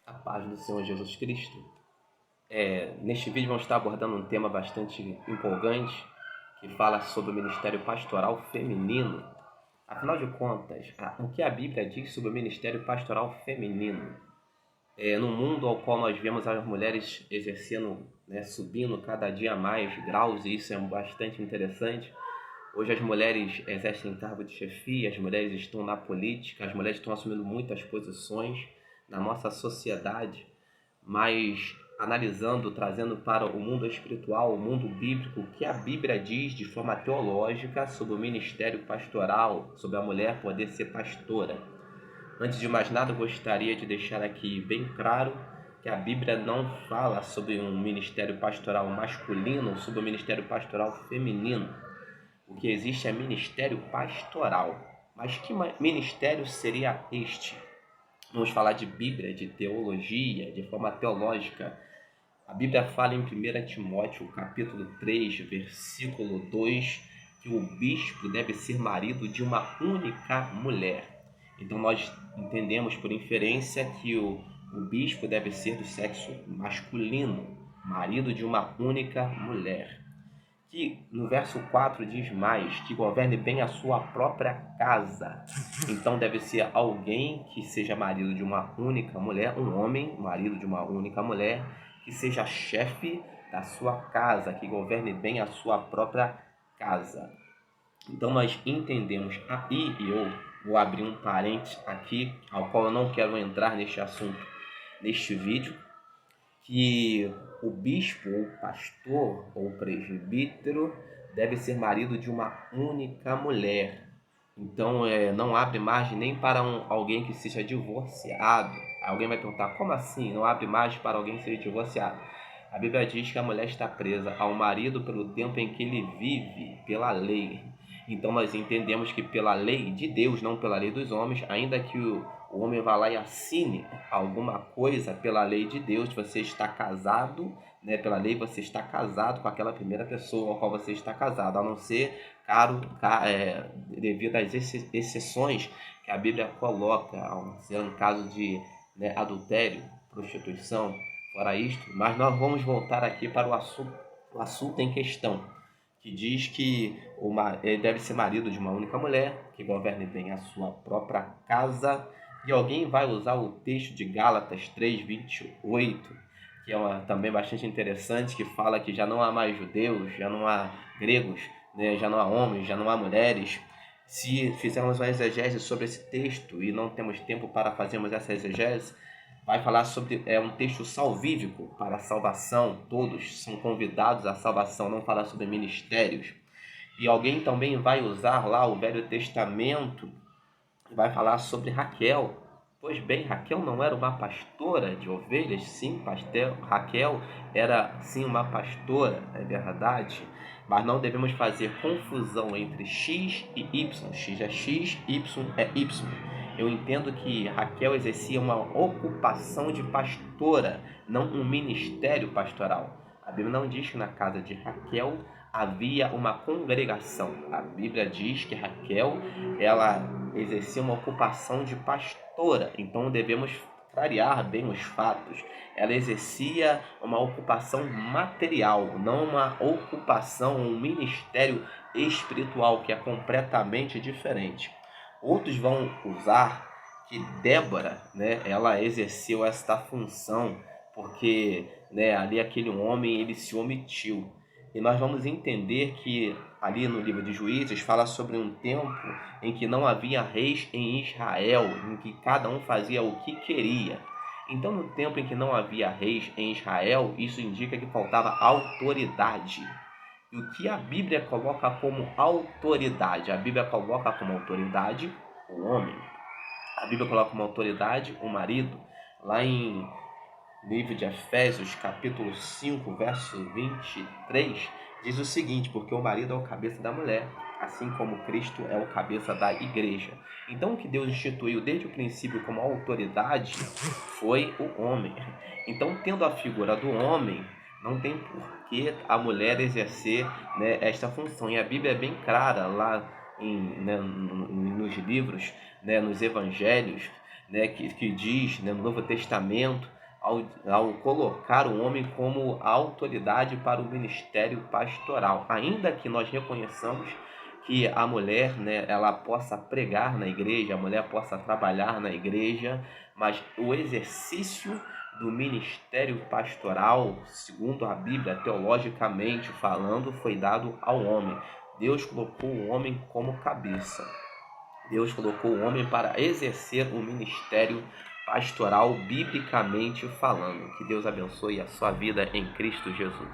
A paz do Senhor Jesus Cristo. Neste vídeo vamos estar abordando um tema bastante empolgante que fala sobre o ministério pastoral feminino. Afinal de contas, o que a Bíblia diz sobre o ministério pastoral feminino? No mundo ao qual nós vemos as mulheres exercendo, subindo cada dia mais graus, e isso é bastante interessante. Hoje as mulheres exercem cargo de chefia, as mulheres estão na política, as mulheres estão assumindo muitas posições na nossa sociedade, mas analisando, trazendo para o mundo espiritual, o mundo bíblico, o que a Bíblia diz de forma teológica sobre o ministério pastoral, sobre a mulher poder ser pastora. Antes de mais nada, eu gostaria de deixar aqui bem claro que a Bíblia não fala sobre um ministério pastoral masculino, sobre um ministério pastoral feminino. O que existe é ministério pastoral. Mas que ministério seria este? Vamos falar de Bíblia, de teologia, de forma teológica. A Bíblia fala em 1 Timóteo, capítulo 3, versículo 2, que o bispo deve ser marido de uma única mulher. Então nós entendemos por inferência que o bispo deve ser do sexo masculino, marido de uma única mulher. Que no verso 4 diz mais, que governe bem a sua própria casa. Então deve ser alguém que seja marido de uma única mulher, um homem, marido de uma única mulher, que seja chefe da sua casa, que governe bem a sua própria casa. Então nós entendemos aí, e eu vou abrir um parênteses aqui, ao qual eu não quero entrar neste assunto neste vídeo, que o bispo, ou pastor, ou presbítero deve ser marido de uma única mulher. Então não abre margem nem para alguém que seja divorciado. Alguém vai perguntar, como assim não abre margem para alguém que seja divorciado? A Bíblia diz que a mulher está presa ao marido pelo tempo em que ele vive, pela lei. Então nós entendemos que pela lei de Deus, não pela lei dos homens, ainda que o homem vá lá e assine alguma coisa pela lei de Deus, você está casado, pela lei você está casado com aquela primeira pessoa com a qual você está casado, a não ser devido às exceções que a Bíblia coloca, no caso de adultério, prostituição, fora isto. Mas nós vamos voltar aqui para o assunto em questão, que diz que ele deve ser marido de uma única mulher, que governe bem a sua própria casa. E alguém vai usar o texto de Gálatas 3:28, que é também bastante interessante, que fala que já não há mais judeus, já não há gregos, já não há homens, já não há mulheres. Se fizermos uma exegese sobre esse texto, e não temos tempo para fazermos essa exegese, vai falar sobre um texto salvífico para a salvação, todos são convidados à salvação, não fala sobre ministérios. E alguém também vai usar lá o Velho Testamento, vai falar sobre Raquel. Pois bem, Raquel não era uma pastora de ovelhas? Sim, Raquel era sim uma pastora, é verdade. Mas não devemos fazer confusão entre X e Y. X é X, Y é Y. Eu entendo que Raquel exercia uma ocupação de pastora, não um ministério pastoral. A Bíblia não diz que na casa de Raquel havia uma congregação. A Bíblia diz que Raquel, ela exercia uma ocupação de pastora. Então devemos clarear bem os fatos. Ela exercia uma ocupação material, não uma ocupação, um ministério espiritual, que é completamente diferente. Outros vão usar que Débora, ela exerceu esta função porque ali aquele homem ele se omitiu. E nós vamos entender que ali no livro de Juízes fala sobre um tempo em que não havia reis em Israel, em que cada um fazia o que queria. Então, no tempo em que não havia reis em Israel, isso indica que faltava autoridade. E o que a Bíblia coloca como autoridade? A Bíblia coloca como autoridade o homem. A Bíblia coloca como autoridade o marido. Lá em livro de Efésios, capítulo 5, verso 23, diz o seguinte: porque o marido é o cabeça da mulher, assim como Cristo é o cabeça da igreja. Então, o que Deus instituiu desde o princípio como autoridade foi o homem. Então, tendo a figura do homem, não tem por que a mulher exercer esta função. E a Bíblia é bem clara lá nos livros, nos evangelhos, né, que diz, né, no Novo Testamento, ao colocar o homem como autoridade para o ministério pastoral. Ainda que nós reconheçamos que a mulher, né, ela possa pregar na igreja, a mulher possa trabalhar na igreja, mas o exercício do ministério pastoral, segundo a Bíblia, teologicamente falando, foi dado ao homem. Deus colocou o homem como cabeça. Deus colocou o homem para exercer o ministério pastoral, biblicamente falando. Que Deus abençoe a sua vida em Cristo Jesus.